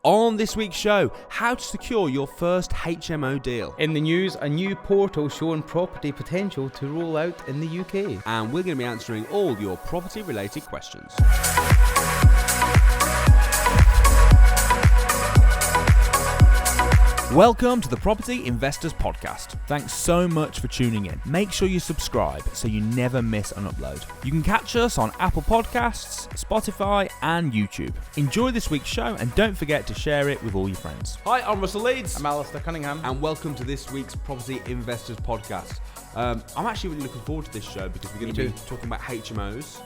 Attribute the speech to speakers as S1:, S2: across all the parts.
S1: On this week's show, how to secure your first HMO deal.
S2: In the news, a new portal showing property potential to roll out in the UK.
S1: And we're going to be answering all your property-related questions. Welcome to the Property Investors Podcast. Thanks so much for tuning in. Make sure you subscribe so you never miss an upload. You can catch us on Apple Podcasts, Spotify and YouTube. Enjoy this week's show and don't forget to share it with all your friends. Hi, I'm Russell Leeds.
S2: I'm Alistair Cunningham.
S1: And welcome to this week's Property Investors Podcast. I'm actually really looking forward to this show because we're going to be talking about HMOs,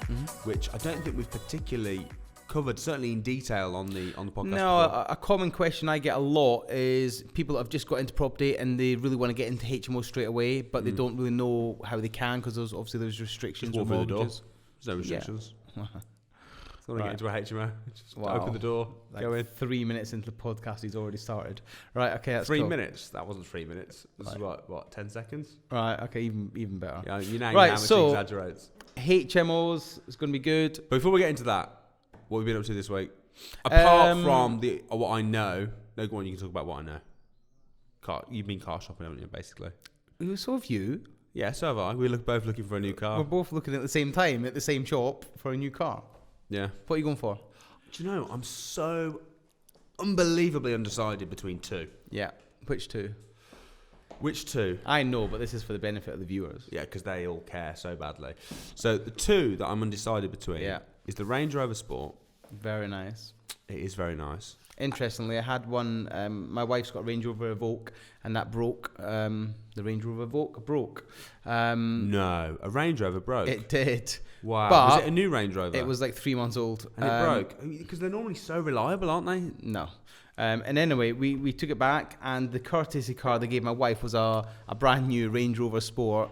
S1: which I don't think we've particularly covered, certainly in detail on the podcast.
S2: No, a common question I get a lot is people that have just got into property and they really want to get into HMO straight away, but they don't really know how they can because there's restrictions with mortgages.
S1: There's no restrictions.
S2: Yeah.
S1: If you want to get into a HMO, just open the door, go in. 3
S2: minutes into the podcast, he's already started. Right, okay, that's
S1: 3
S2: cool.
S1: minutes? That wasn't 3 minutes. This is what, 10 seconds?
S2: Right, okay, even better.
S1: Yeah, you know
S2: right,
S1: how much
S2: so
S1: he exaggerates.
S2: HMOs is going to be good.
S1: But before we get into that, what have you been up to this week? Apart from what I know. No, go on, you can talk about what I know. You've been car shopping, haven't you, basically?
S2: So have you.
S1: Yeah, so have I. We're both looking for a new car.
S2: We're both looking at the same time, at the same shop, for a new car.
S1: Yeah.
S2: What are you going for?
S1: Do you know, I'm so unbelievably undecided between two.
S2: Yeah. Which two?
S1: Which two?
S2: I know, but this is for the benefit of the viewers.
S1: Yeah, because they all care so badly. So the two that I'm undecided between is the Range Rover Sport.
S2: Very nice.
S1: It is very nice.
S2: Interestingly, I had one. My wife's got a Range Rover Evoque, and that broke. The Range Rover Evoque broke.
S1: No, a Range Rover broke.
S2: It did.
S1: Wow.
S2: But
S1: was it a new Range Rover?
S2: It was like 3 months old.
S1: And it broke? Because they're normally so reliable, aren't they?
S2: No. And anyway, we took it back, and the courtesy car they gave my wife was a brand new Range Rover Sport.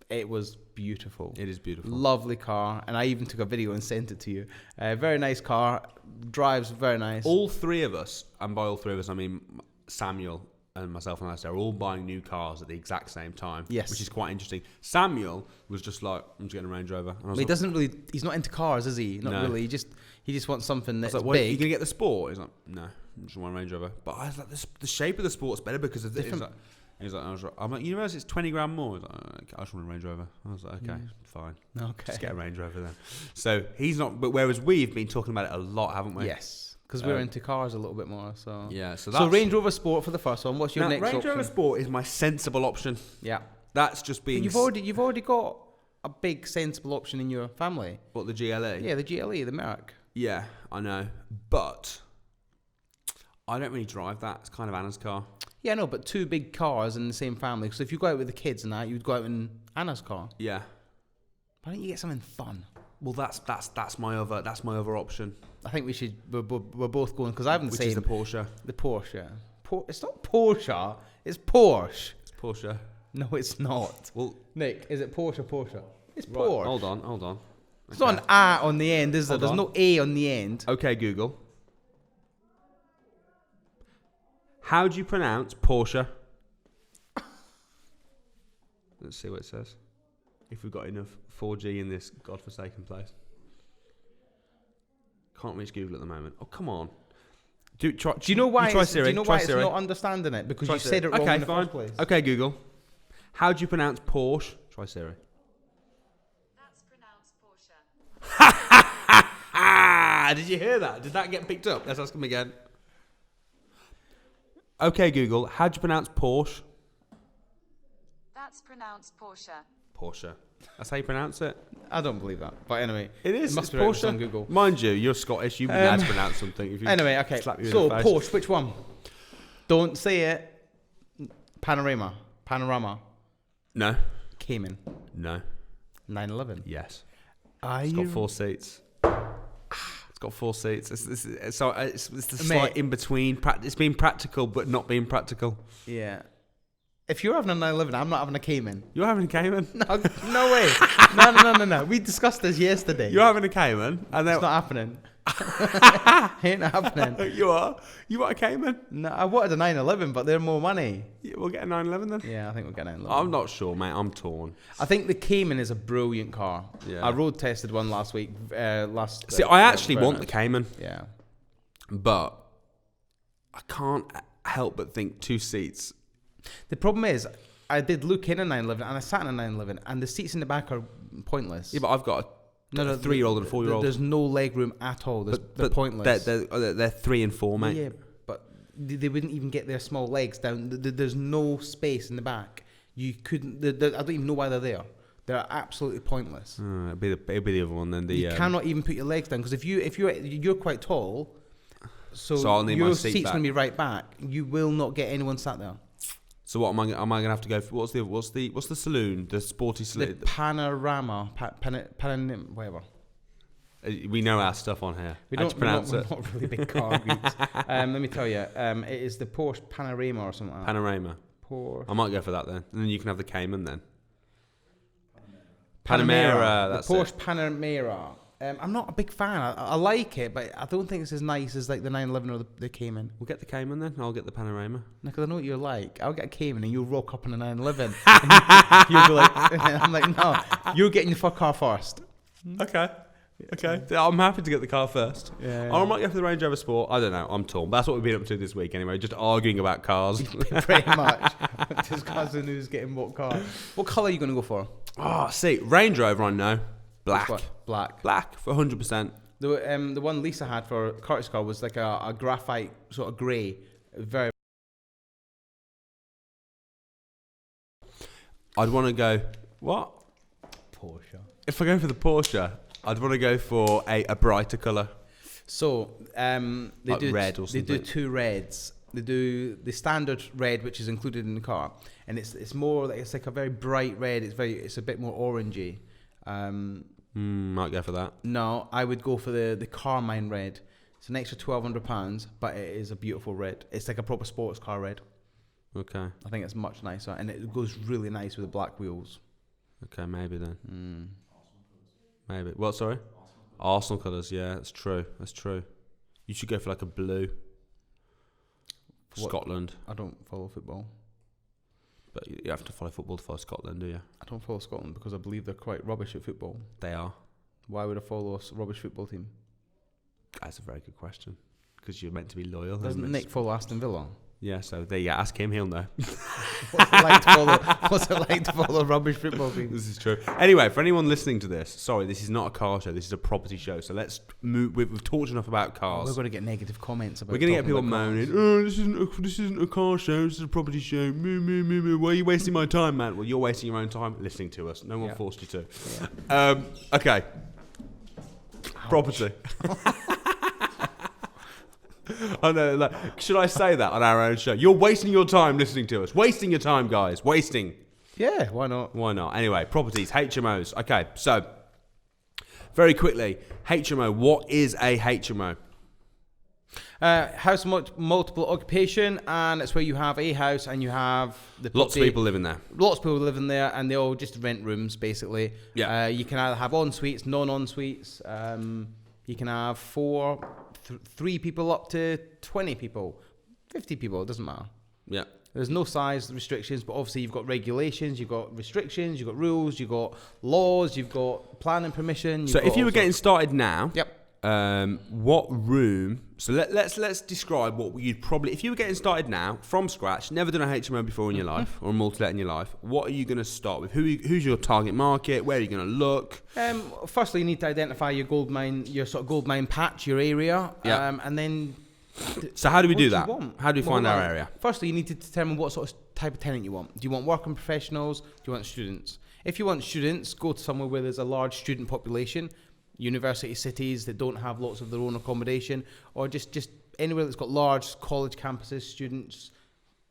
S2: It was beautiful.
S1: It is beautiful.
S2: Lovely car. And I even took a video and sent it to you. Very nice car. Drives very nice.
S1: All three of us, and by all three of us, I mean Samuel and myself and Alistair, are all buying new cars at the exact same time.
S2: Yes.
S1: Which is quite interesting. Samuel was just like, I'm just getting a Range Rover. And I was
S2: he's not into cars, is he? Not really. He just wants something that's
S1: big.
S2: Are you
S1: going to get the Sport? He's like, no, I just want a Range Rover. But I was like, the shape of the Sport's better because of this. I'm like, you realise it's 20 grand more? He's like, I just want a Range Rover. I was like, okay, fine.
S2: Okay.
S1: Just get a Range Rover then. So he's not, but whereas we've been talking about it a lot, haven't we?
S2: Yes. Because we're into cars a little bit more, so
S1: yeah. So
S2: Range Rover Sport for the first one. What's your next
S1: Range
S2: option?
S1: Rover Sport is my sensible option.
S2: Yeah,
S1: that's just being.
S2: You've already got a big sensible option in your family.
S1: What, the GLE?
S2: Yeah, the GLE, the Merc.
S1: Yeah, I know, but I don't really drive that. It's kind of Anna's car.
S2: Yeah, no, but two big cars in the same family. So if you go out with the kids and that, you'd go out in Anna's car.
S1: Yeah.
S2: Why don't you get something fun?
S1: Well, that's my other option.
S2: I think we're both going because I haven't seen
S1: the Porsche.
S2: The Porsche. It's not Porsche. It's Porsche.
S1: It's Porsche.
S2: No, it's not.
S1: Well,
S2: Nick, is it Porsche? It's
S1: right,
S2: Porsche.
S1: Hold on. Okay.
S2: It's not an A on the end, is there? There's no A on the end.
S1: Okay, Google. How do you pronounce Porsche? Let's see what it says. If we've got enough 4G in this godforsaken place. Can't reach Google at the moment. Oh, come on. Do you know why?
S2: Try
S1: Siri.
S2: Do you know why it's not understanding it? Because you said it wrong in the first place.
S1: Okay, Google. How do you pronounce Porsche? Try Siri.
S3: That's pronounced Porsche.
S1: Did you hear that? Did that get picked up? Let's ask him again. Okay, Google. How do you pronounce Porsche?
S3: That's pronounced Porsche.
S1: Porsche. That's how you pronounce it?
S2: I don't believe that. But anyway,
S1: it is.
S2: It must be
S1: Porsche
S2: on Google.
S1: Mind you, you're Scottish. You wouldn't know how to pronounce something. If you
S2: anyway, okay. So Porsche, which one? Don't say it. Panorama.
S1: No.
S2: Cayman.
S1: No.
S2: 911.
S1: Yes. It's got 4 seats. It's got 4 seats. It's the slight in between. It's being practical, but not being practical.
S2: Yeah. If you're having a 911, I'm not having a Cayman.
S1: You're having a Cayman?
S2: No way. No. We discussed this yesterday.
S1: You're having a Cayman? And
S2: it's not happening. Ain't happening.
S1: You are? You want a Cayman?
S2: No, I wanted a 911, but they're more money.
S1: Yeah, we'll get a 911 then?
S2: Yeah, I think we'll get a 911.
S1: I'm not sure, mate. I'm torn.
S2: I think the Cayman is a brilliant car.
S1: Yeah.
S2: I road tested one last week.
S1: I actually want the Cayman.
S2: Yeah.
S1: But
S4: I can't help but think 2 seats.
S2: The problem is, I did look in a 911 and I sat in a 911 and the seats in the back are pointless.
S4: Yeah, but I've got a 3-year-old and a 4-year-old.
S2: There's no leg room at all. They're pointless.
S4: They're 3 and 4, mate.
S2: Yeah, but they wouldn't even get their small legs down. There's no space in the back. You couldn't. I don't even know why they're there. They're absolutely pointless.
S4: It'd be the other one then.
S2: You cannot even put your legs down because if you're quite tall, so
S4: I'll need my
S2: your
S4: seat
S2: seat's
S4: back.
S2: going to be right back. You will not get anyone sat there.
S4: So what am I going to have to go for? What's the saloon? The sporty
S2: The
S4: saloon?
S2: panorama, whatever.
S4: We know our stuff on here.
S2: We
S4: How'd you pronounce
S2: we're
S4: it?
S2: not really big car geeks. Let me tell you, it is the Porsche Panorama or something like that.
S4: Panorama.
S2: Porsche.
S4: I might go for that then. And then you can have the Cayman then.
S2: Panamera.
S4: That's
S2: the Porsche
S4: it.
S2: Panamera. I'm not a big fan. I like it, but I don't think it's as nice as like the 911 or the Cayman.
S4: We'll get the Cayman then. I'll get the Panorama.
S2: Because I know what you're like. I'll get a Cayman and you'll rock up in a 911. And you'll be like, I'm like, no, you're getting the car first.
S4: Okay. I'm happy to get the car first.
S2: Yeah.
S4: I might go for the Range Rover Sport. I don't know. I'm torn. That's what we've been up to this week anyway. Just arguing about cars.
S2: Pretty much. Just cousin who's getting what car. What colour are you going to go for?
S4: Oh, see, Range Rover I know. Black.
S2: Black.
S4: Black for 100%.
S2: The one Lisa had for Curtis' car was like a graphite sort of grey. Very.
S4: I'd want to go... What?
S2: Porsche.
S4: If I go for the Porsche, I'd want to go for a brighter colour.
S2: So they
S4: Like
S2: do
S4: red or
S2: They do
S4: something.
S2: 2 reds. They do the standard red, which is included in the car, and it's more like it's like a very bright red. It's a bit more orangey.
S4: Might go for that.
S2: No, I would go for the Carmine red. It's an extra £1,200, but it is a beautiful red. It's like a proper sports car red.
S4: Okay.
S2: I think it's much nicer, and it goes really nice with the black wheels.
S4: Okay, maybe then. Maybe. What, sorry? Arsenal colours, yeah, that's true. You should go for like a blue.
S2: What?
S4: Scotland.
S2: I don't follow football.
S4: But you have to follow football to follow Scotland, do you?
S2: I don't follow Scotland because I believe they're quite rubbish at football.
S4: They are.
S2: Why would I follow a rubbish football team?
S4: That's a very good question. Because you're meant to be loyal.
S2: Doesn't
S4: isn't it?
S2: Nick follow Aston Villa?
S4: Yeah, so there you go. Ask him, he'll know.
S2: What's it like to follow a rubbish football team?
S4: This is true. Anyway, for anyone listening to this, sorry, this is not a car show. This is a property show. So let's move. We've talked enough about cars.
S2: We're going to get negative comments about.
S4: We're going to get
S2: talking
S4: people
S2: about
S4: moaning.
S2: cars.
S4: Oh, this isn't a car show. This is a property show. Why are you wasting my time, man? Well, you're wasting your own time listening to us. No one forced you to.
S2: Yeah.
S4: Okay.
S2: Ouch.
S4: Property. I know. Like, should I say that on our own show? You're wasting your time listening to us. Wasting your time, guys. Wasting.
S2: Yeah, why not?
S4: Why not? Anyway, properties, HMOs. Okay, so very quickly, HMO. What is a HMO?
S2: House multiple occupation, and it's where you have a house and you have the
S4: Lots of
S2: property.
S4: people living there.
S2: Lots of people living there, and they all just rent rooms basically.
S4: Yeah.
S2: You can either have en suites, non suites. You can have 3 people up to 20 people, 50 people. It doesn't matter.
S4: Yeah.
S2: There's no size restrictions, but obviously you've got regulations, you've got restrictions, you've got rules, you've got laws, you've got planning permission.
S4: So if you were getting started now,
S2: Yep.
S4: what room? So let's describe what you'd probably, if you were getting started now from scratch, never done a HMO before in your life or a multi-let in your life. What are you going to start with? Who's your target market? Where are you going to look?
S2: Firstly, you need to identify your gold mine, your sort of gold mine patch, your area,
S4: Yeah.
S2: and then.
S4: So how do we
S2: What
S4: do
S2: you
S4: that?
S2: want?
S4: How do we find
S2: Well,
S4: our area?
S2: Firstly, you need to determine what sort of type of tenant you want. Do you want working professionals? Do you want students? If you want students, go to somewhere where there's a large student population, university cities that don't have lots of their own accommodation, or just anywhere that's got large college campuses, students.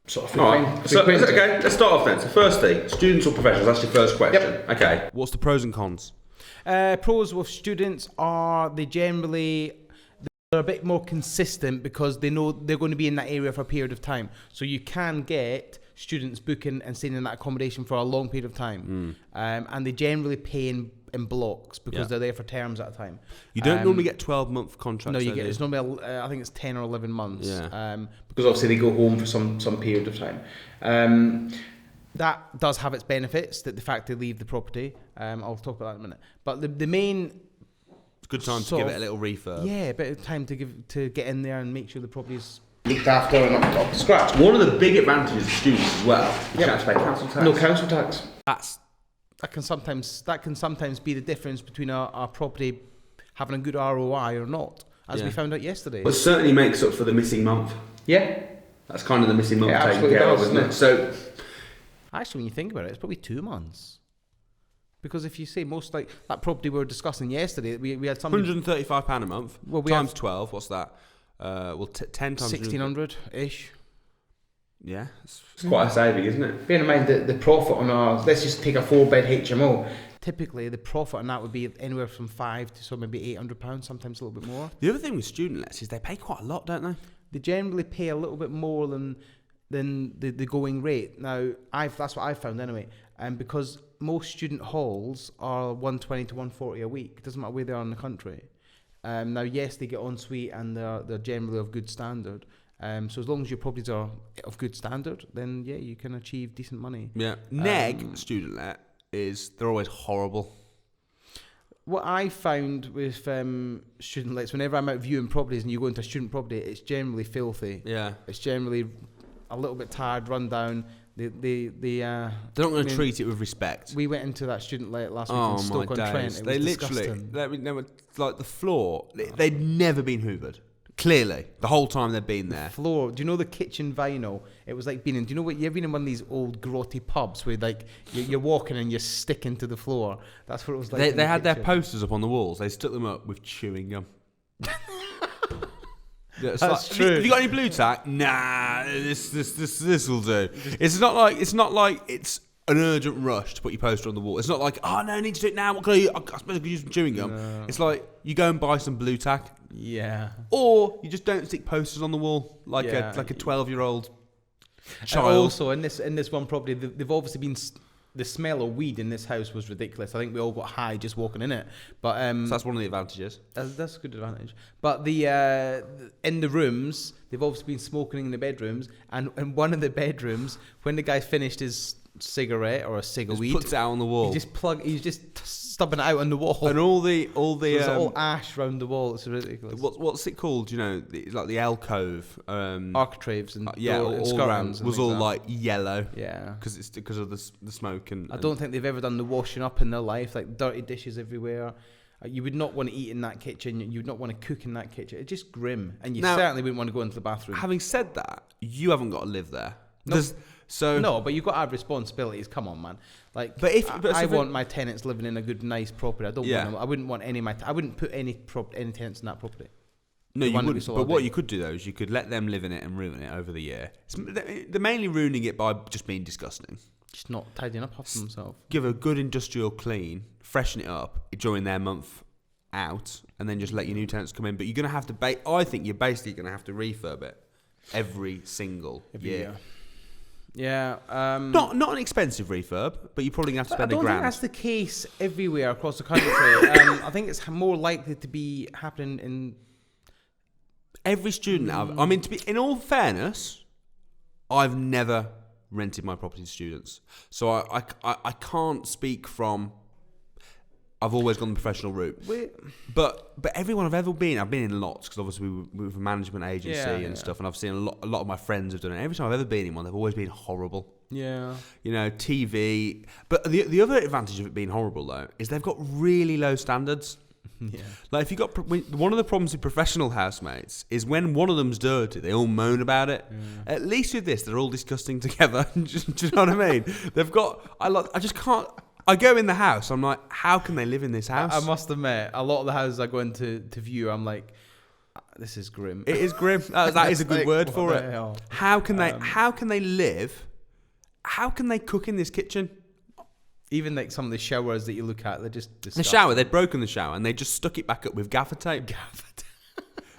S2: Sort of
S4: All right. So, okay, let's start off then. So firstly, students or professionals? That's your first question.
S2: Yep.
S4: Okay. What's the pros and cons?
S2: Pros with students are they're a bit more consistent because they know they're going to be in that area for a period of time. So you can get students booking and staying in that accommodation for a long period of time. And they generally pay in blocks because they're there for terms at a time.
S4: You don't normally get 12-month contracts.
S2: No, you
S4: though,
S2: get
S4: do
S2: it's normally I think it's 10 or 11 months.
S4: Yeah.
S2: Because obviously they go home for some period of time. That does have its benefits, that the fact they leave the property. I'll talk about that in a minute. But the main
S4: It's a good time to give it a little refurb.
S2: yeah, a bit of time to get in there and make sure the property's looked after and up to scratch.
S4: One of the big advantages of students as well, you
S2: Yep.
S4: don't have to pay council tax.
S2: No council tax.
S4: That's
S2: That can sometimes be the difference between our property having a good ROI or not, as we
S4: Yeah.
S2: found out yesterday.
S4: Well, it certainly makes up for the missing month.
S2: Yeah.
S4: That's kind of the missing month
S2: It
S4: taken
S2: absolutely
S4: care of,
S2: does,
S4: isn't it?
S2: doesn't
S4: So,
S2: Actually, when you think about it, it's probably 2 months. Because if you say most, like that property we were discussing yesterday, we had something
S4: £135 a month.
S2: Well, we
S4: times
S2: have
S4: 12, what's that? 10 times
S2: 1,600-ish.
S4: Yeah, it's quite a saving, isn't it?
S2: Bear in mind that the profit on let's just take a 4-bed HMO. Typically, the profit on that would be anywhere from £500 to maybe £800, sometimes a little bit more.
S4: The other thing with student lets is they pay quite a lot, don't they?
S2: They generally pay a little bit more than the going rate. Now, that's what I've found anyway. And because most student halls are 120 to 140 a week, it doesn't matter where they are in the country. Now, yes, they get en suite and they're generally of good standard. So as long as your properties are of good standard, then yeah, you can achieve decent money.
S4: Yeah. Neg student let they're always horrible.
S2: What I found with student lets, whenever I'm out viewing properties and you go into a student property, it's generally filthy.
S4: Yeah.
S2: It's generally a little bit tired, run down.
S4: They're not going to treat it with respect.
S2: We went into that student let last week
S4: Oh
S2: in
S4: my
S2: Stoke-on-Trent.
S4: days!
S2: It
S4: They
S2: was
S4: literally,
S2: disgusting.
S4: they were like the floor. They'd never been hoovered. Clearly, the whole time they'd been there.
S2: Floor. Do you know the kitchen vinyl? It was like being in. Do you know what? You ever been in one of these old grotty pubs where like you're walking and you're sticking to the floor? That's what it was like.
S4: They had their posters up on the walls. They stuck them up with chewing gum. Yeah, it's
S2: That's
S4: like,
S2: true.
S4: Have you got any blue tack? Nah, this will do. It's not like it's an urgent rush to put your poster on the wall. It's not like, oh no, I need to do it now. What can I use? I suppose I could use some chewing gum.
S2: No.
S4: It's like you go and buy some blue tack,
S2: Yeah.
S4: or you just don't stick posters on the wall like
S2: Yeah.
S4: a 12-year-old
S2: And
S4: child.
S2: also in this one property, they've obviously been. The smell of weed in this house was ridiculous. I think we all got high just walking in it. But
S4: So that's one of the advantages.
S2: that's a good advantage. But the in the rooms, they've obviously been smoking in the bedrooms, and in one of the bedrooms, when the guy finished his cigarette or a cig of
S4: Just
S2: weed,
S4: puts it out on the wall.
S2: he's just stubbing it out on the wall.
S4: And all the
S2: There's all ash round the wall. It's ridiculous.
S4: what's it called? You know, it's like the alcove.
S2: Architraves and
S4: Yeah,
S2: and
S4: all
S2: sconces
S4: around
S2: and
S4: was
S2: things
S4: all
S2: like
S4: like yellow.
S2: yeah.
S4: Because of the smoke and.
S2: I don't think they've ever done the washing up in their life, like dirty dishes everywhere. You would not want to eat in that kitchen. You would not want to cook in that kitchen. It's just grim, and you
S4: Now-
S2: certainly wouldn't want to go into the bathroom.
S4: Having said that, you haven't got to live there.
S2: No.
S4: So
S2: No, but you've got to have responsibilities. Come on, man. Like,
S4: But if-
S2: I,
S4: but so
S2: I
S4: if
S2: want my tenants living in a good, nice property. I don't
S4: Yeah.
S2: want them, I wouldn't want any of my. I wouldn't put any tenants in that property.
S4: No,
S2: The
S4: you
S2: one that we
S4: wouldn't.
S2: saw
S4: But
S2: that
S4: what
S2: day.
S4: you could do though is you could let them live in it and ruin it over the year. They're mainly ruining it by just being disgusting.
S2: Just not tidying up after themselves.
S4: Give a good industrial clean, freshen it up during their month out, and then just let your new tenants come in. But you're going to have to. I think you're basically going to have to refurb it every single year.
S2: Yeah.
S4: Not an expensive refurb, but you're probably going to have to
S2: I
S4: spend
S2: don't think
S4: £1,000.
S2: that's the case everywhere across the country. I think it's more likely to be happening in.
S4: Every student I mean, in all fairness, I've never rented my property to students, so I can't speak from. I've always gone the professional route, but everyone I've been in lots because obviously we were a management agency and stuff, and I've seen a lot of my friends have done it. Every time I've ever been in one, they've always been horrible.
S2: Yeah.
S4: You know, TV. But the other advantage of it being horrible though is they've got really low standards.
S2: Yeah.
S4: Like if you got one of the problems with professional housemates is when one of them's dirty, they all moan about it. At least with this, they're all disgusting together. Do you know what I mean? They've got. I just can't. I go in the house. I'm like, how can they live in this house?
S2: I must admit, a lot of the houses I go into to view, I'm like, this is grim.
S4: It is grim. That is a good
S2: Like,
S4: word
S2: what
S4: for
S2: the
S4: it.
S2: hell?
S4: How can they? How can they live? How can they cook in this kitchen?
S2: Even like some of the showers that you look at, they're just
S4: The
S2: disgusting.
S4: shower, they'd broken the shower and they just stuck it back up with gaffer tape.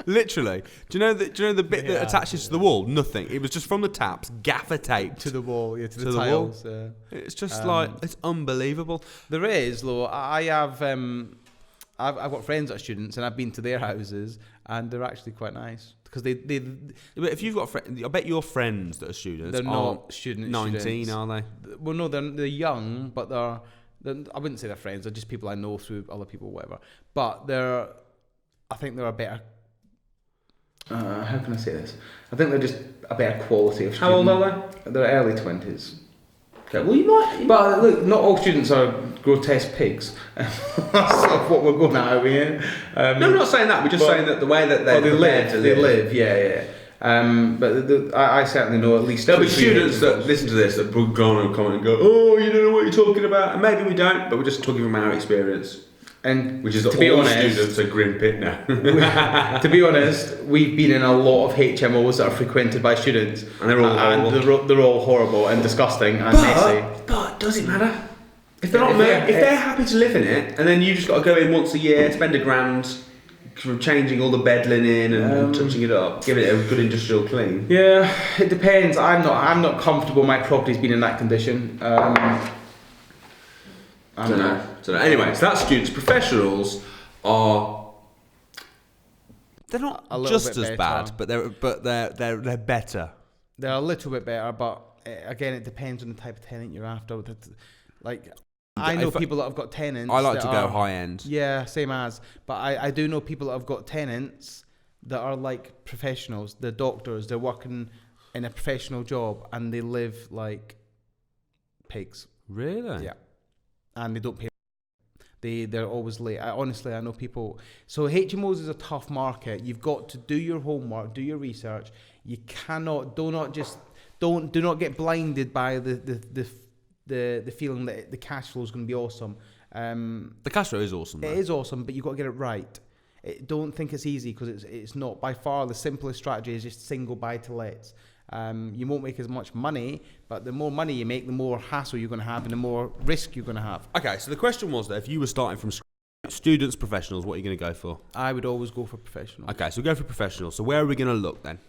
S4: Literally. Do you know the bit that attaches to the wall? Nothing. It was just from the taps, gaffer taped
S2: to the wall, yeah, to the
S4: the wall.
S2: tiles.
S4: It's just like it's unbelievable.
S2: There is, though. I have, I've got friends that are students, and I've been to their houses, and they're actually quite nice because they
S4: But if you've got friends, I bet your friends that are students
S2: they're
S4: aren't
S2: not student
S4: 19,
S2: students.
S4: are they?
S2: Well, no, they're young, but they're I wouldn't say they're friends. They're just people I know through other people, whatever. But I think they're a better. how can I say this? I think they're just a better quality of student.
S4: How old are they?
S2: They're early 20s.
S4: Okay, well, you might.
S2: But look, not all students are grotesque pigs. That's sort of what we're going at over here.
S4: No, I'm not saying that. We're just saying that the way that they're prepared to live.
S2: They live, yeah. But I certainly know at least.
S4: There'll be students that listen to this that will go on and comment and go, "Oh, you don't know what you're talking about," and maybe we don't, but we're just talking from our experience.
S2: And
S4: which is
S2: to
S4: that
S2: be
S4: all
S2: honest,
S4: students are grim pit now.
S2: To be honest, we've been in a lot of HMOs that are frequented by students,
S4: and they're all horrible.
S2: They're all horrible and disgusting and messy.
S4: But does it matter? If they're not, if they're happy to live in it, and then you just got to go in once a year, spend £1,000 from changing all the bed linen and touching it up, give it a good industrial clean.
S2: Yeah, it depends. I'm not comfortable. My property's been in that condition. I don't know.
S4: Anyway, so that's students. Professionals are. They're not just as bad, but they're better.
S2: They're a little bit better, but again, it depends on the type of tenant you're after. Like, I know people that have got tenants.
S4: I like to go high end.
S2: Yeah, same as. But I do know people that have got tenants that are like professionals. They're doctors. They're working in a professional job, and they live like pigs.
S4: Really?
S2: Yeah. And they don't pay. They're always late. I know people. So HMOs is a tough market. You've got to do your homework, do your research. You cannot. Do not get blinded by the feeling that the cash flow is going to be awesome.
S4: The cash flow is awesome.
S2: It is awesome, but you've got to get it right. Don't think it's easy, because it's not. By far the simplest strategy is just single buy to lets. You won't make as much money, but the more money you make, the more hassle you're going to have and the more risk you're going to have.
S4: Okay, so the question was that if you were starting from students, professionals, what are you going to go for?
S2: I would always go for professionals.
S4: Okay, so go for professionals. So where are we going to look then?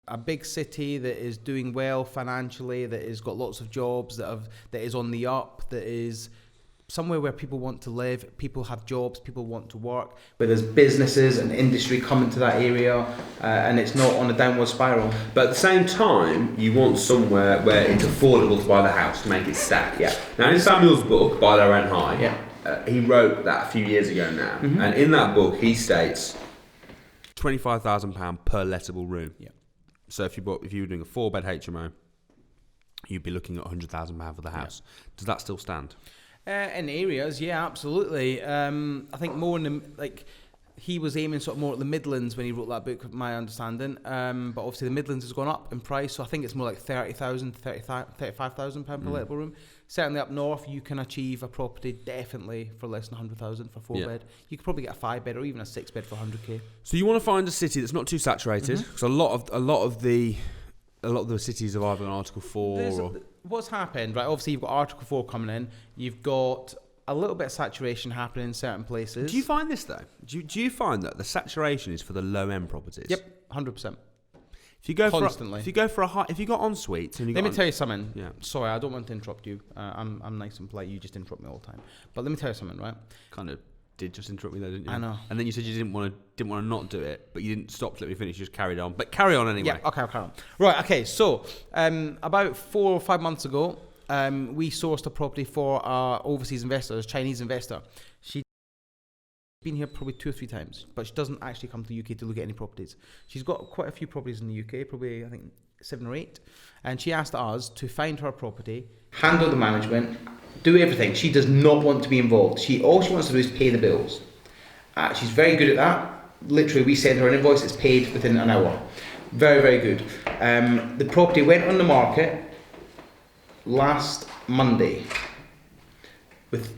S2: A big city that is doing well financially, that has got lots of jobs, that is on the up, that is somewhere where people want to live, people have jobs, people want to work, where there's businesses and industry coming to that area, and it's not on a downward spiral.
S4: But at the same time, you want somewhere where it's affordable to buy the house, to make it stack.
S2: Yeah.
S4: Now, in Samuel's book, Buy Low Rent High,
S2: yeah.
S4: He wrote that a few years ago now, and in that book, he states £25,000 per lettable room.
S2: Yeah.
S4: So if you were doing a 4-bed HMO, you'd be looking at £100,000 for the house. Yeah. Does that still stand?
S2: In areas, yeah, absolutely. I think more in he was aiming sort of more at the Midlands when he wrote that book, my understanding. But obviously the Midlands has gone up in price, so I think it's more like £30,000, £35,000 per lettable room. Certainly up north, you can achieve a property definitely for less than £100,000 for 4-bed. You could probably get a 5-bed or even a 6-bed for £100K.
S4: So you want to find a city that's not too saturated, because a lot of the cities have either an Article 4
S2: what's happened, right? Obviously, you've got Article 4 coming in. You've got a little bit of saturation happening in certain places.
S4: Do you find this though? Do you find that the saturation is for the low end properties?
S2: Yep, 100%.
S4: If you go
S2: constantly,
S4: if you go for a high, if you got en suites, and
S2: let me tell you something.
S4: Yeah.
S2: Sorry, I don't want to interrupt you. I'm nice and polite. You just interrupt me all the time. But let me tell you something, right?
S4: Kind of did just interrupt me though, didn't you?
S2: I know.
S4: And then you said you didn't want to not do it, but you didn't stop to let me finish. You just carried on. But carry on anyway.
S2: Yeah. Okay. I'll carry on. Right. Okay. So, about 4 or 5 months ago, we sourced a property for our overseas investor, a Chinese investor. She's been here probably 2 or 3 times, but she doesn't actually come to the UK to look at any properties. She's got quite a few properties in the UK, probably I think 7 or 8, and she asked us to find her a property, handle the management, do everything. She does not want to be involved. All she wants to do is pay the bills. She's very good at that. Literally, we send her an invoice, it's paid within an hour. Very, very good. The property went on the market last Monday.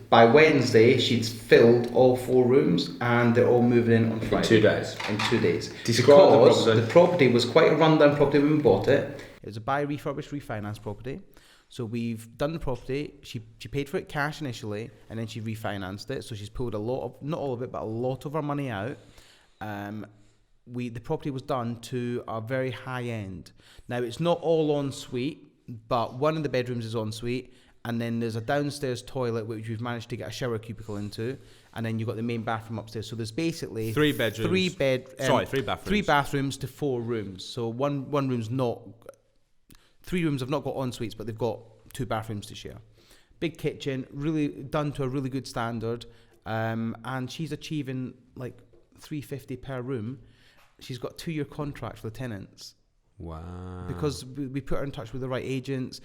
S2: By Wednesday, she'd filled all 4 rooms, and they're all moving in on Friday.
S4: In 2 days.
S2: In 2 days.
S4: Because
S2: the property was quite a rundown property when we bought it. It was a buy, refurbish, refinance property. So we've done the property. She paid for it cash initially, and then she refinanced it. So she's pulled a lot of, not all of it, but a lot of her money out. The property was done to a very high end. Now it's not all en suite, but one of the bedrooms is en suite, and then there's a downstairs toilet which we've managed to get a shower cubicle into, and then you've got the main bathroom upstairs. So there's basically
S4: 3 bedrooms.
S2: 3 bathrooms. 3 bathrooms to 4 rooms. So one room's not. 3 rooms have not got en suites, but they've got 2 bathrooms to share. Big kitchen, really done to a really good standard, and she's achieving like £350 per room. she's got 2-year contract for the tenants.
S4: Wow.
S2: Because we put her in touch with the right agents.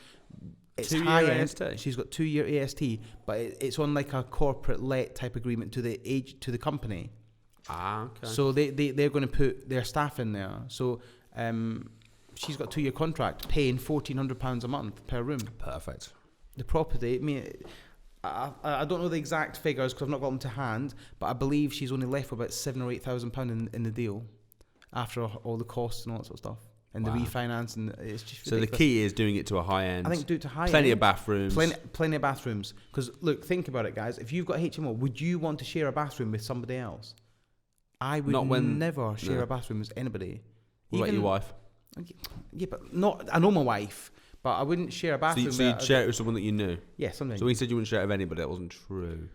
S2: It's
S4: 2-year
S2: high end.
S4: AST?
S2: She's got 2-year AST, but it's on like a corporate let type agreement to the company.
S4: Okay.
S2: So they're going to put their staff in there. So she's got 2-year contract, paying £1,400 a month per room.
S4: Perfect.
S2: The property, I mean, I don't know the exact figures because I've not got them to hand, but I believe she's only left with about £7,000 or £8,000 in the deal after all the costs and all that sort of stuff. And the refinance, and it's just ridiculous.
S4: So the key is doing it to a high end.
S2: I think do it to high end.
S4: Plenty of bathrooms.
S2: Plenty of bathrooms. Because look, think about it, guys. If you've got HMO, would you want to share a bathroom with somebody else? I would never share a bathroom with anybody.
S4: What about your wife?
S2: Yeah, but not. I know my wife, but I wouldn't share a bathroom.
S4: So you'd share it with someone that you knew?
S2: Yeah, something.
S4: So when you said you wouldn't share it with anybody, that wasn't true.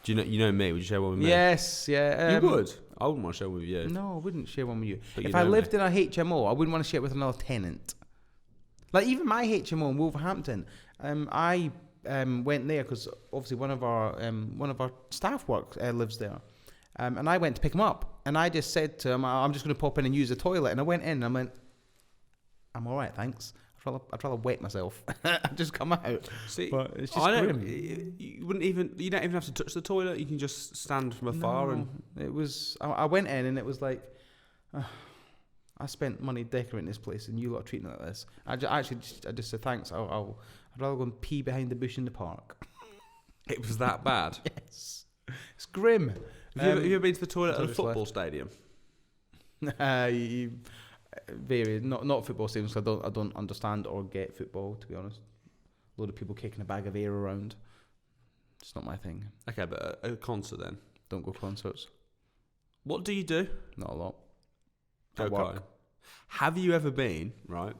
S4: Do you know me? Would you share one with me?
S2: Yes, yeah.
S4: You would? I wouldn't want to share one with you.
S2: No, I wouldn't share one with you.
S4: But
S2: if I lived in a HMO, I wouldn't want to share it with another tenant. Like even my HMO in Wolverhampton, I went there because obviously one of our staff lives there, and I went to pick him up, and I just said to him, "I'm just going to pop in and use the toilet," and I went in, and I went, "I'm all right, thanks. I'd rather wet myself. I'd just come out."
S4: See,
S2: but it's just grim.
S4: You don't even have to touch the toilet. You can just stand from afar.
S2: No, it was. I went in and it was like, I spent money decorating this place, and you lot are treating it like this. I just said thanks. I'd rather go and pee behind the bush in the park.
S4: It was that bad.
S2: Yes, it's grim.
S4: Have you ever been to the toilet at a football stadium?
S2: Varied, not football stadiums. I don't understand or get football, to be honest. A load of people kicking a bag of air around. It's not my thing.
S4: Okay, but a concert then.
S2: Don't go to concerts.
S4: What do you do?
S2: Not a lot.
S4: Go work. Have you ever been, right,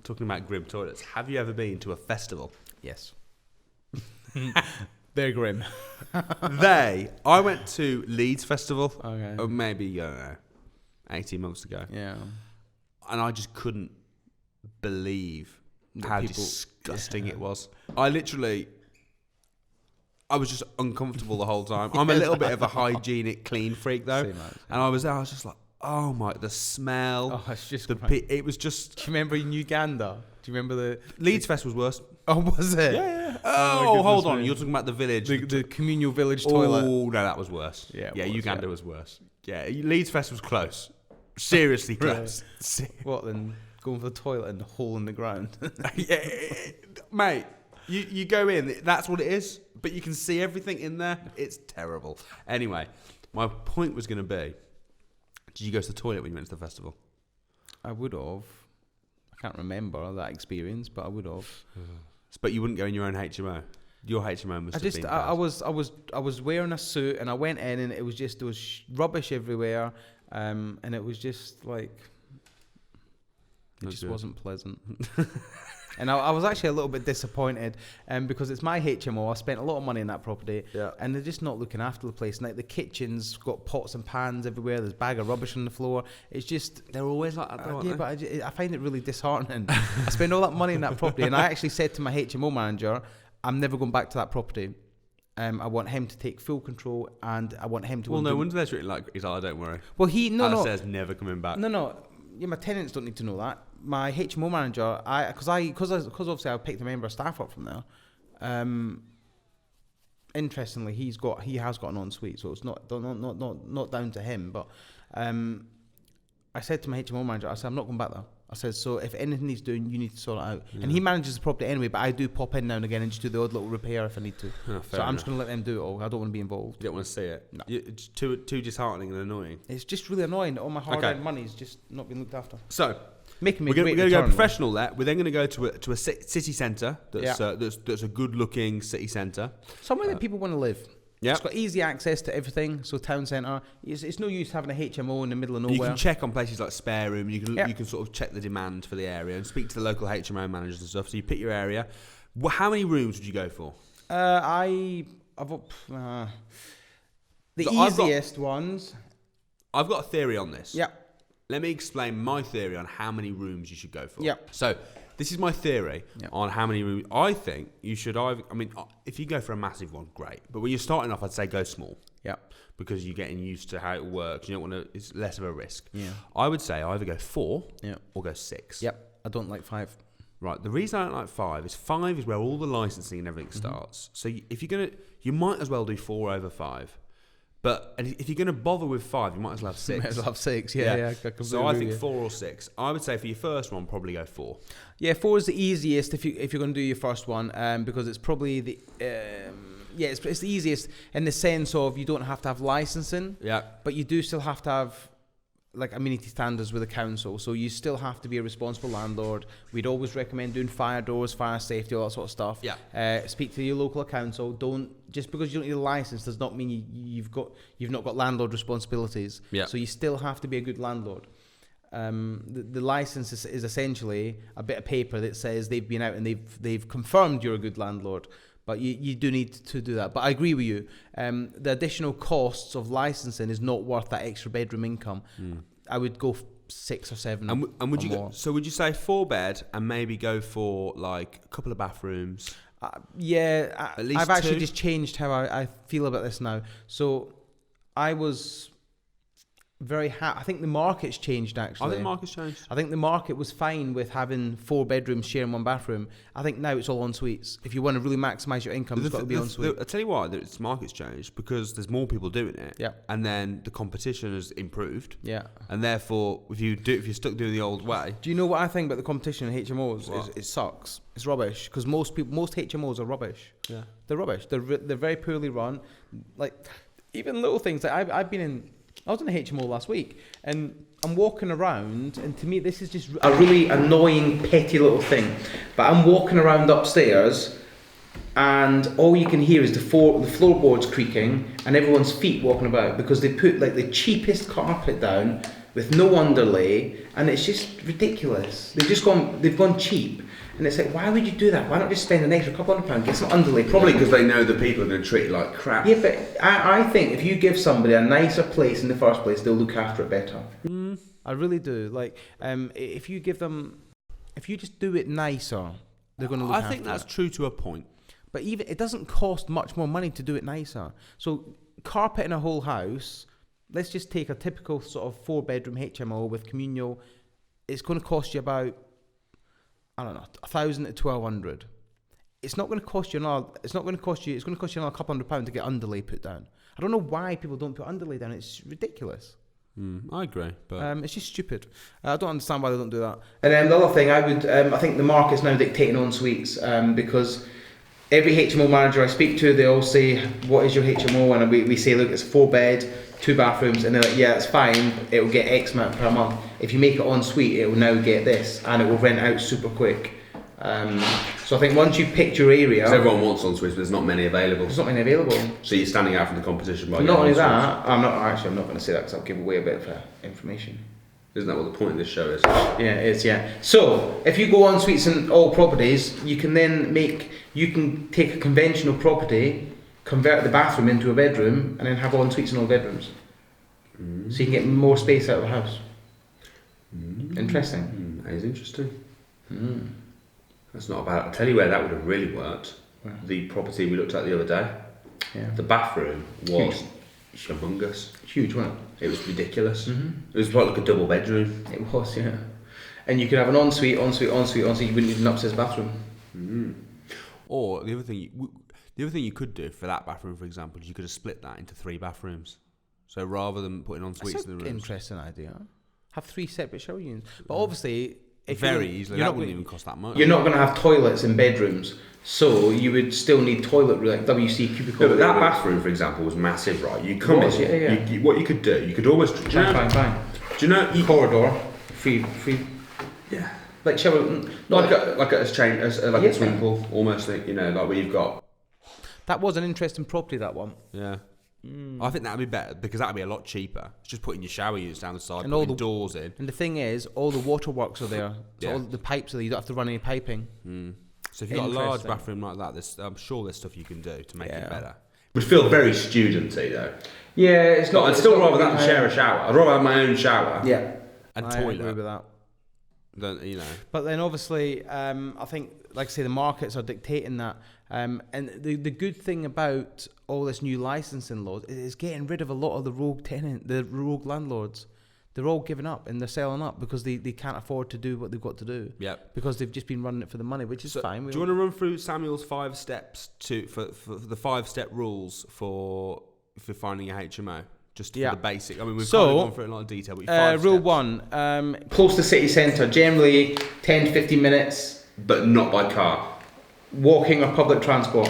S4: talking about grim toilets, have you ever been to a festival?
S2: Yes. They're grim.
S4: I went to Leeds Festival,
S2: Okay.
S4: or maybe, I don't know, 18 months ago.
S2: Yeah.
S4: And I just couldn't believe how disgusting it was. I was just uncomfortable the whole time. I'm a little bit of a hygienic, clean freak though. And I was there, I was just like, oh my, the smell.
S2: Oh, it's just
S4: it was just.
S2: Do you remember in Uganda? Do you remember the
S4: Leeds Fest was worse.
S2: Oh, was it?
S4: Yeah. Oh, hold on. You're talking about the village.
S2: The communal village toilet.
S4: Oh, no, that was worse.
S2: Yeah,
S4: Uganda was worse. Yeah, Leeds Fest was close. Seriously close.
S2: What then? Going for the toilet and the hole in the ground?
S4: Yeah, mate, you go in, that's what it is, but you can see everything in there. It's terrible. Anyway, my point was going to be, did you go to the toilet when you went to the festival?
S2: I would have. I can't remember that experience, but I would have.
S4: But you wouldn't go in your own HMO. Your HMO must have been bad.
S2: I was wearing a suit and I went in and it was just there was rubbish everywhere, and it was just like it just wasn't pleasant. And I was actually a little bit disappointed, because it's my HMO. I spent a lot of money in that property, and they're just not looking after the place. Like the kitchen's got pots and pans everywhere. There's a bag of rubbish on the floor. It's just
S4: they're always like that.
S2: Yeah, but I find it really disheartening. I spend all that money in that property, and I actually said to my HMO manager, I'm never going back to that property. I want him to take full control, and I want him to.
S4: Well, no wonder they're treating like he's like, don't worry.
S2: Well, he
S4: says never coming back.
S2: No. Yeah, my tenants don't need to know that. My HMO manager, because obviously I picked a member of staff up from there. Interestingly, he has got an ensuite, so it's not down to him. But I said to my HMO manager, I said, I'm not going back there. I said, so if anything needs doing, you need to sort it out. Yeah. And he manages the property anyway, but I do pop in now and again and just do the odd little repair if I need to. So I'm just going to let them do it all. I don't want to be involved.
S4: You don't want to see it?
S2: No.
S4: It's too disheartening and annoying.
S2: It's just really annoying. All my hard-earned money's just not being looked after.
S4: So,
S2: making me
S4: we're going to go professional there. We're then going to go to a city centre that's a good-looking city centre. Somewhere
S2: that people want to live.
S4: Yeah,
S2: it's got easy access to everything. So town centre, it's no use having a HMO in the middle of nowhere.
S4: You can check on places like Spare Room. You can sort of check the demand for the area and speak to the local HMO managers and stuff. So you pick your area. How many rooms would you go for?
S2: The easiest ones.
S4: I've got a theory on this.
S2: Yeah.
S4: Let me explain my theory on how many rooms you should go for.
S2: Yeah.
S4: So this is my theory on how many rooms. I think you should if you go for a massive one, great. But when you're starting off, I'd say go small.
S2: Yeah.
S4: Because you're getting used to how it works. You don't want to. It's less of a risk.
S2: Yeah.
S4: I would say either go 4
S2: Yeah.
S4: or go 6.
S2: Yep. I don't like 5.
S4: Right. The reason I don't like 5 is where all the licensing and everything starts. So if you're gonna, you might as well do 4 over 5. But if you're going to bother with 5, you might as well have 6.
S2: Might as well have 6. Yeah.
S4: So I think 4 or 6. I would say for your first one, probably go 4.
S2: Yeah, 4 is the easiest if you're going to do your first one, because it's probably the it's the easiest in the sense of you don't have to have licensing.
S4: Yeah.
S2: But you do still have to have like amenity standards with the council, so you still have to be a responsible landlord. We'd always recommend doing fire doors, fire safety, all that sort of stuff.
S4: Yeah.
S2: Speak to your local council. Don't just because you don't need a license does not mean you've not got landlord responsibilities.
S4: Yeah.
S2: So you still have to be a good landlord. The license is essentially a bit of paper that says they've been out and they've confirmed you're a good landlord. But you do need to do that. But I agree with you. The additional costs of licensing is not worth that extra bedroom income. I would go 6 or 7.
S4: And would you
S2: more.
S4: would you say 4 bed and maybe go for like a couple of bathrooms?
S2: At
S4: least
S2: I've actually
S4: 2?
S2: just changed how I feel about this now. So I was very happy. I think the market's changed actually.
S4: I think the market's changed.
S2: I think the market was fine with having 4 bedrooms sharing 1 bathroom. I think now it's all en suites. If you want to really maximise your income, it's got to be en suite.
S4: I tell you why, the market's changed because there's more people doing it.
S2: Yeah.
S4: And then the competition has improved.
S2: Yeah.
S4: And therefore, if you're stuck doing the old way.
S2: Do you know what I think about the competition in HMOs?
S4: What?
S2: It sucks. It's rubbish because most HMOs are rubbish.
S4: Yeah.
S2: They're rubbish. They're very poorly run. Like even little things. Like I was in a HMO last week and I'm walking around, and to me this is just a really annoying petty little thing, but I'm walking around upstairs and all you can hear is the floorboards creaking and everyone's feet walking about because they put like the cheapest carpet down with no underlay, and it's just ridiculous. They've gone cheap. And it's like, why would you do that? Why not just spend an extra couple £100, get some underlay?
S4: Probably because they know the people are going to treat it like crap.
S2: Yeah, but I think if you give somebody a nicer place in the first place, they'll look after it better. I really do. Like, if you just do it nicer, they're going to look after it.
S4: I think that's true to a point.
S2: But even it doesn't cost much more money to do it nicer. So carpeting a whole house, let's just take a typical sort of 4-bedroom HMO with communal. It's going to cost you about, I don't know, 1,000 to 1,200. It's going to cost you another couple £100 to get underlay put down. I don't know why people don't put underlay down. It's ridiculous.
S4: I agree, but
S2: it's just stupid. I don't understand why they don't do that. And then the other thing, I think the market's now dictating en suites because every HMO manager I speak to, they all say, "What is your HMO?" And we say, "Look, it's a 4-bed, 2 bathrooms," and they're like, "Yeah, it's fine. It'll get X amount per month. If you make it en suite, it will now get this, and it will rent out super quick." So I think once you picked your area,
S4: because everyone wants en suites, but there's not many available.
S2: There's not many available.
S4: So you're standing out from the competition by.
S2: Not only that, I'm not going to say that because I'll give away a bit of information.
S4: Isn't that what the point of this show is?
S2: Yeah, it is. Yeah. So if you go en suites in all properties, you can take a conventional property, convert the bathroom into a bedroom, and then have en suites in all bedrooms. So you can get more space out of the house. Interesting.
S4: That is interesting. That's not bad. I'll tell you where that would have really worked.
S2: Where?
S4: The property we looked at the other day.
S2: Yeah.
S4: The bathroom was humongous.
S2: Huge, wasn't
S4: it? It was ridiculous. It was like a double bedroom.
S2: It was, yeah. And you could have an ensuite. You wouldn't need an upstairs bathroom.
S4: Or the other thing you could do for that bathroom, for example, is you could have split that into 3 bathrooms. So rather than putting en suites in the rooms.
S2: Interesting idea. Have 3 separate shower units. But obviously,
S4: very easily, that wouldn't even cost that much.
S2: You're not going to have toilets in bedrooms, so you would still need toilet like WC cubicle.
S4: No, but that bathroom, for example, was massive, right? You come in, what you could do, you could always.
S2: Fine.
S4: Do you know
S2: corridor, free?
S4: Yeah.
S2: Like shower,
S4: like a swimming pool, almost. Like, like where you've got.
S2: That was an interesting property. That one.
S4: Yeah. I think that'd be better because that'd be a lot cheaper. It's just putting your shower units down the side and all the doors in.
S2: And the thing is, all the waterworks are there. So all the pipes are there. You don't have to run any piping.
S4: So if you've got a large bathroom like that, I'm sure there's stuff you can do to make it better. It would feel very studenty though.
S2: Yeah, it's not.
S4: I'd still rather that than share a shower. I'd rather have my own shower.
S2: Yeah.
S4: And
S2: I
S4: toilet.
S2: agree with that.
S4: Don't you know?
S2: But then obviously, I think, like I say, the markets are dictating that. And the good thing about all this new licensing laws is getting rid of a lot of the rogue landlords. They're all giving up and they're selling up because they can't afford to do what they've got to do.
S4: Yep.
S2: Because they've just been running it for the money, which is fine.
S4: Do you want to run through Samuel's 5 steps for the 5-step rules for finding a HMO? Just for the basic. I mean, we've kind of gone through it in a lot of detail. But
S2: rule 1, close to city centre, generally 10 to 15 minutes.
S4: But not by car.
S2: Walking or public transport.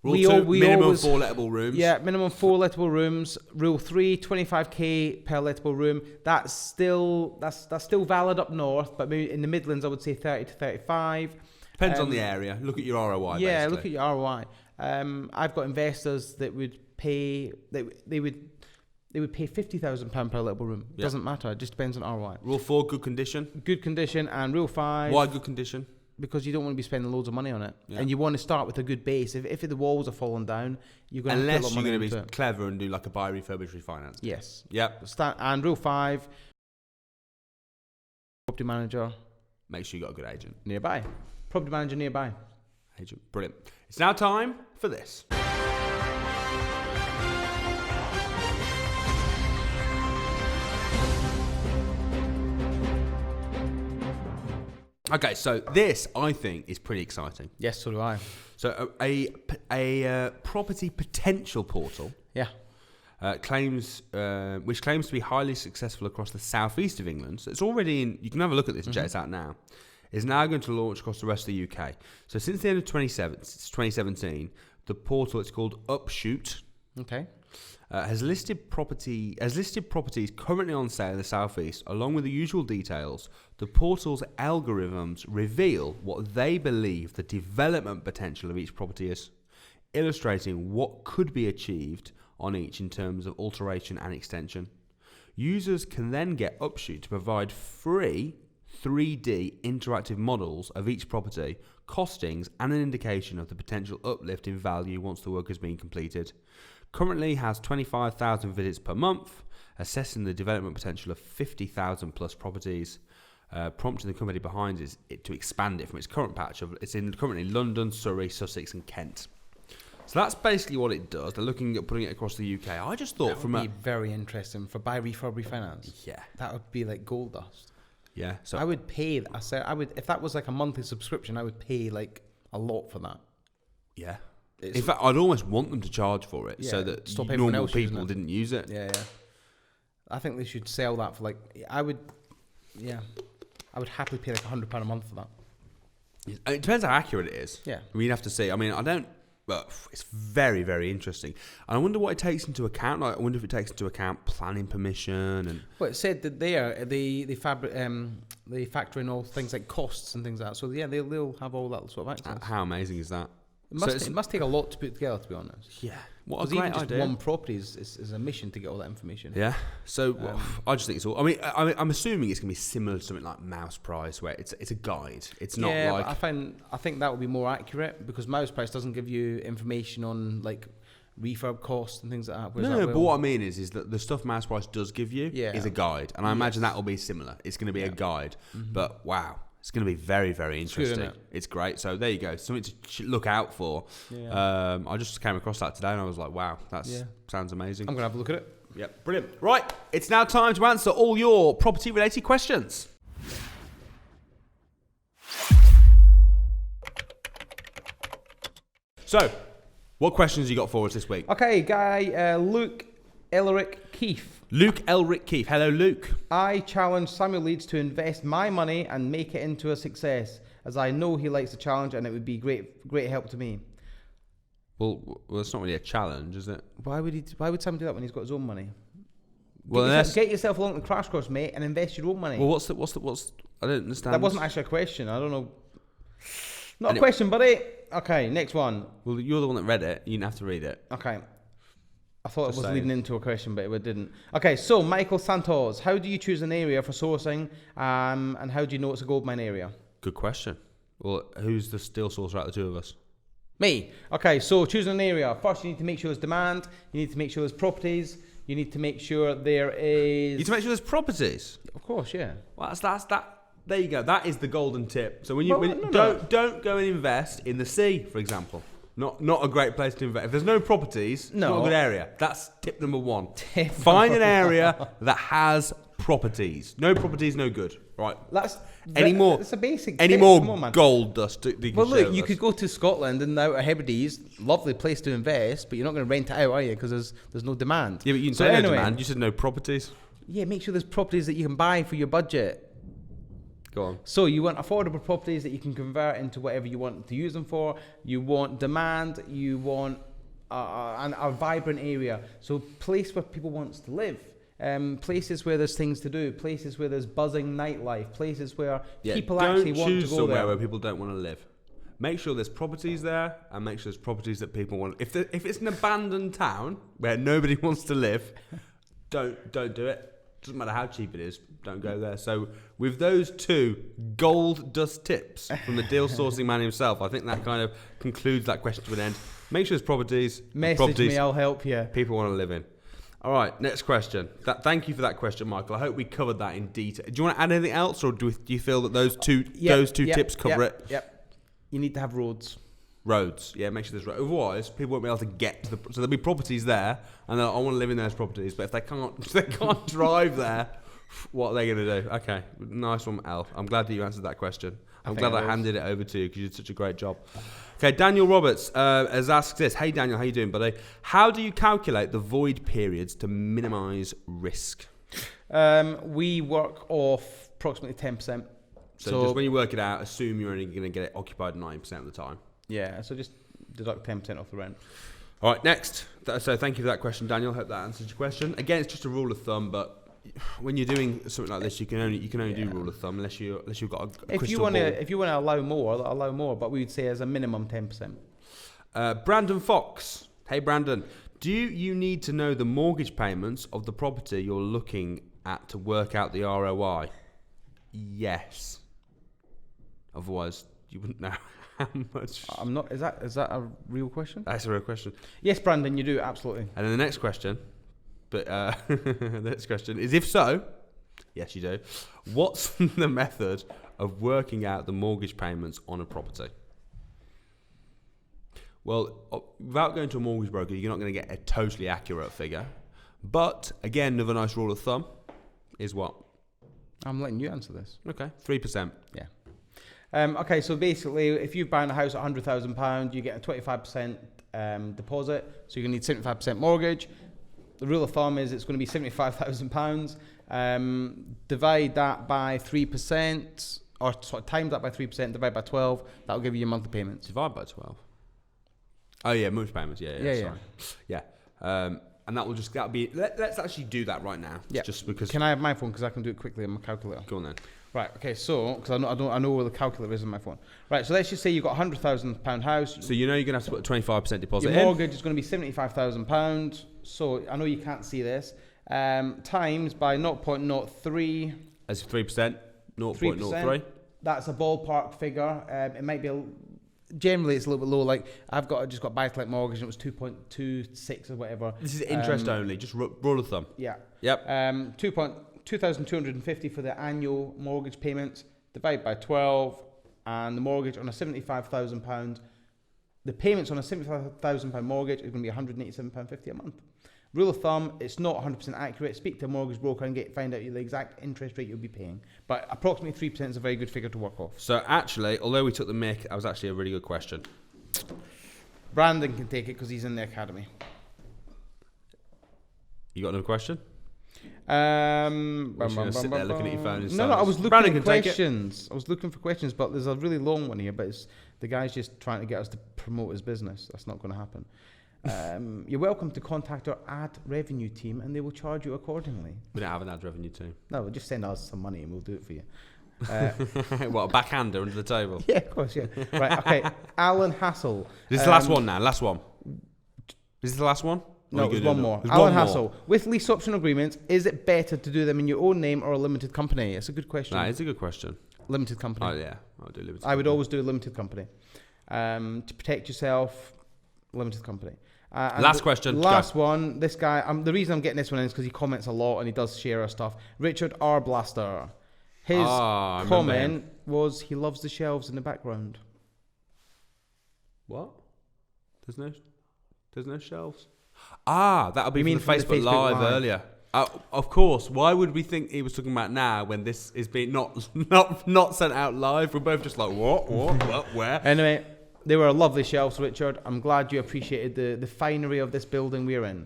S4: Rule 2, minimum 4 lettable rooms.
S2: Yeah, minimum 4 lettable rooms. Rule 3, 25k per lettable room. That's still valid up north, but maybe in the Midlands I would say 30 to 35.
S4: Depends on the area. Look at your ROI.
S2: Yeah,
S4: basically.
S2: look at your ROI. I've got investors that would pay they would pay £50,000 per lettable room.
S4: Yep.
S2: Doesn't matter. It just depends on ROI.
S4: Rule 4, good condition.
S2: Good condition. And rule 5.
S4: Why good condition?
S2: Because you don't want to be spending loads of money on it,
S4: Yeah.
S2: and you want to start with a good base. If the walls are falling down, you're going to put a lot of money
S4: you're
S2: into
S4: going to be
S2: it.
S4: clever and do like a buy, refurbish, refinance.
S2: Yes.
S4: Yep.
S2: And rule 5, property manager
S4: Make sure you got a good agent.
S2: nearby. Property manager nearby.
S4: Agent, brilliant. It's now time for this. Okay, so this I think is pretty exciting.
S2: Yes, so do I.
S4: So a property potential portal,
S2: Yeah.
S4: which claims to be highly successful across the southeast of England. So it's already in. You can have a look at this. Check it out now. Is now going to launch across the rest of the UK. So since the end of 2017, the portal, it's called Upshoot,
S2: Okay.
S4: has listed properties currently on sale in the southeast, along with the usual details. The portal's algorithms reveal what they believe the development potential of each property is, illustrating what could be achieved on each in terms of alteration and extension. Users can then get Upshoot to provide free 3D interactive models of each property, costings, and an indication of the potential uplift in value once the work has been completed. Currently has 25,000 visits per month, assessing the development potential of 50,000 plus properties, prompting the company behind it to expand it from its current patch of it's in currently London, Surrey, Sussex, and Kent. So that's basically what it does. They're looking at putting it across the UK. I just thought
S2: That would be very interesting for buy, refurb, refinance.
S4: Yeah.
S2: That would be like gold dust.
S4: Yeah, so
S2: I would pay. I would if that was like a monthly subscription. I would pay like a lot for that.
S4: yeah. In fact, I'd almost want them to charge for it so that
S2: stop everyone
S4: normal
S2: else using
S4: people
S2: it.
S4: didn't use it.
S2: Yeah. I think they should sell that for like. I would happily pay like £100 a month for that.
S4: It depends how accurate it is.
S2: Yeah.
S4: We'd have to see. I mean, I don't. But it's very, very interesting. And I wonder what it takes into account. Like, I wonder if it takes into account planning permission and.
S2: Well, it said that they factor in all things like costs and things like that. So yeah, they'll have all that sort of access.
S4: How amazing is that?
S2: It must take a lot to put together, to be honest.
S4: Yeah. What a
S2: Because
S4: great
S2: even just
S4: idea.
S2: one property is a mission to get all that information.
S4: Yeah. So I just think it's all. I mean, I'm assuming it's gonna be similar to something like Mouse Price, where it's a guide. It's not like.
S2: But I think that would be more accurate because Mouse Price doesn't give you information on like refurb costs and things like that.
S4: No, but what I mean is that the stuff Mouse Price does give you
S2: Yeah.
S4: is a guide, and I imagine that will be similar. It's going to be a guide, but wow, it's going to be very, very interesting.
S2: isn't it?
S4: It's great. So there you go, something to look out for.
S2: Yeah.
S4: I just came across that today, and I was like, wow, that sounds amazing.
S2: I'm gonna have a look at it.
S4: Yep, brilliant. Right, it's now time to answer all your property-related questions. So, what questions you got for us this week?
S2: Okay, guy, Luke Elric Keefe.
S4: Luke Elric Keefe. Hello, Luke.
S2: I challenge Samuel Leeds to invest my money and make it into a success, as I know he likes the challenge and it would be great help to me.
S4: Well, it's not really a challenge, is it?
S2: Why would Sam do that when he's got his own money?
S4: Well,
S2: Get yourself along the crash course, mate, and invest your own money.
S4: Well, what's I don't understand.
S2: That wasn't actually a question. I don't know. Not
S4: Anyway.
S2: a question, buddy. Okay, next one.
S4: Well, you're the one that read it. You didn't have to read it.
S2: Okay. I thought
S4: Just
S2: it was
S4: saying.
S2: leading into a question, but it didn't. Okay, so Michael Santos, how do you choose an area for sourcing, and how do you know it's a gold mine area?
S4: Good question. Well, who's the steel sourcer out of the two of us?
S2: Me. Okay, so choosing an area. First, you need to make sure there's demand. You need to make sure there's properties. You need to make sure there is.
S4: You need to make sure there's properties.
S2: Of course, yeah.
S4: Well, that's that. There you go. That is the golden tip. So when don't go and invest in the sea, for example. Not a great place to invest. If there's no properties, not a good area. That's tip number 1. Find an area that has properties. No properties, no good. Right. That's a basic tip. Any more gold dust?
S2: Well, look, you could go to Scotland and Outer Hebrides, lovely place to invest, but you're not going to rent it out, are you? Because there's no demand.
S4: Yeah, but you can say no demand. You said no properties.
S2: Yeah, make sure there's properties that you can buy for your budget.
S4: Go on.
S2: So you want affordable properties that you can convert into whatever you want to use them for. You want demand. You want a vibrant area. So place where people wants to live. Places where there's things to do. Places where there's buzzing nightlife. Places where people actually want to go there.
S4: Don't choose somewhere where people don't want to live. Make sure there's properties there, and make sure there's properties that people want. If it's an abandoned town where nobody wants to live, don't do it. Doesn't matter how cheap it is, don't go there. So with those 2 gold dust tips from the deal sourcing man himself, I think that kind of concludes that question to an end. Make sure there's properties.
S2: Message me, I'll help you.
S4: People want to live in. All right, next question. Thank you for that question, Michael. I hope we covered that in detail. Do you want to add anything else, or do you feel that those two tips cover it?
S2: Yep. You need to have roads.
S4: Roads, yeah, make sure there's roads. Otherwise, people won't be able to get to so there'll be properties there, and I want to live in those properties. But if they can't drive there, what are they going to do? Okay, nice one, Al. I'm glad that you answered that question. I'm glad I handed it over to you because you did such a great job. Okay, Daniel Roberts has asked this. Hey, Daniel, how you doing, buddy? How do you calculate the void periods to minimise risk?
S2: We work off approximately 10%.
S4: So just when you work it out, assume you're only going to get it occupied 9% of the time.
S2: Yeah, so just deduct 10% off the rent.
S4: All right, next. So thank you for that question, Daniel. Hope that answers your question. Again, it's just a rule of thumb, but when you're doing something like this, you can only do rule of thumb unless you've got a crystal ball.
S2: If you want to allow more, but we would say as a minimum 10%.
S4: Brandon Fox. Hey, Brandon. Do you need to know the mortgage payments of the property you're looking at to work out the ROI? Yes. Otherwise, you wouldn't know. How much?
S2: I'm not. Is that a real question?
S4: That's a real question.
S2: Yes, Brandon, you do absolutely.
S4: And then the next question, the next question is: if so, yes, you do. What's the method of working out the mortgage payments on a property? Well, without going to a mortgage broker, you're not going to get a totally accurate figure. But again, another nice rule of thumb is what?
S2: I'm letting you answer this.
S4: Okay, 3%.
S2: Yeah. Okay, so basically, if you're buying a house at £100,000, you get a 25% deposit, so you're going to need 75% mortgage. The rule of thumb is it's going to be £75,000. Divide that by 3%, or times that by 3%, divide by 12. That'll give you your monthly payments.
S4: Divide by 12. Oh yeah, monthly payments. Yeah. And that'll be. Let's actually do that right now.
S2: Yeah.
S4: Just because.
S2: Can I have my phone because I can do it quickly on my calculator?
S4: Go on then.
S2: Right, okay, so, because I know where the calculator is on my phone. Right, so let's just say you've got a £100,000 house.
S4: So you know you're going to have to put a 25% deposit in.
S2: Your mortgage is going to be £75,000. So I know you can't see this. Times by 0.03.
S4: That's 3%. 0.03.
S2: That's a ballpark figure. It might be, generally it's a little bit low. Like, just got buy-to-let mortgage and it was 2.26 or whatever.
S4: This is interest only, just rule of thumb.
S2: Yeah.
S4: Yep.
S2: 2,250 for the annual mortgage payments, divide by 12, and the mortgage on a £75,000, the payments on a £75,000 mortgage is going to be £187.50 a month. Rule of thumb, it's not 100% accurate. Speak to a mortgage broker and find out the exact interest rate you'll be paying. But approximately 3% is a very good figure to work off.
S4: So actually, although we took the mick, that was actually a really good question.
S2: Brandon can take it because he's in the academy.
S4: You got another question?
S2: Sit there
S4: looking at your phone.
S2: No, I was looking for questions. I was looking for questions, but there's a really long one here. But the guy's just trying to get us to promote his business. That's not going to happen. You're welcome to contact our ad revenue team, and they will charge you accordingly.
S4: We don't have an ad revenue team.
S2: No, just send us some money, and we'll do it for you.
S4: What, a backhander under the table?
S2: Yeah, of course. Yeah. Right. Okay. Alan Hassel.
S4: This is the last one now. Last one. This is the last one.
S2: No, there's one more. Alan Hassel. With lease option agreements, is it better to do them in your own name or a limited company? It's a good question.
S4: Nah, it's a good question.
S2: Limited company.
S4: Oh, yeah. I'll do limited
S2: I would always do a limited company. To protect yourself, limited company. And
S4: Last question.
S2: Last one. This guy. The reason I'm getting this one in is because he comments a lot and he does share our stuff. Richard R. Blaster. His comment was he loves the shelves in the background.
S4: What? There's no shelves. That'll be from the Facebook Live earlier. Of course. Why would we think he was talking about now when this is being not sent out live? We're both just like, what, where?
S2: Anyway, they were lovely shelves, Richard. I'm glad you appreciated the finery of this building we're in.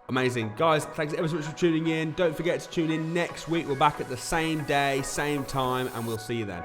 S4: Amazing. Guys, thanks ever so much for tuning in. Don't forget to tune in next week. We're back at the same day, same time, and we'll see you then.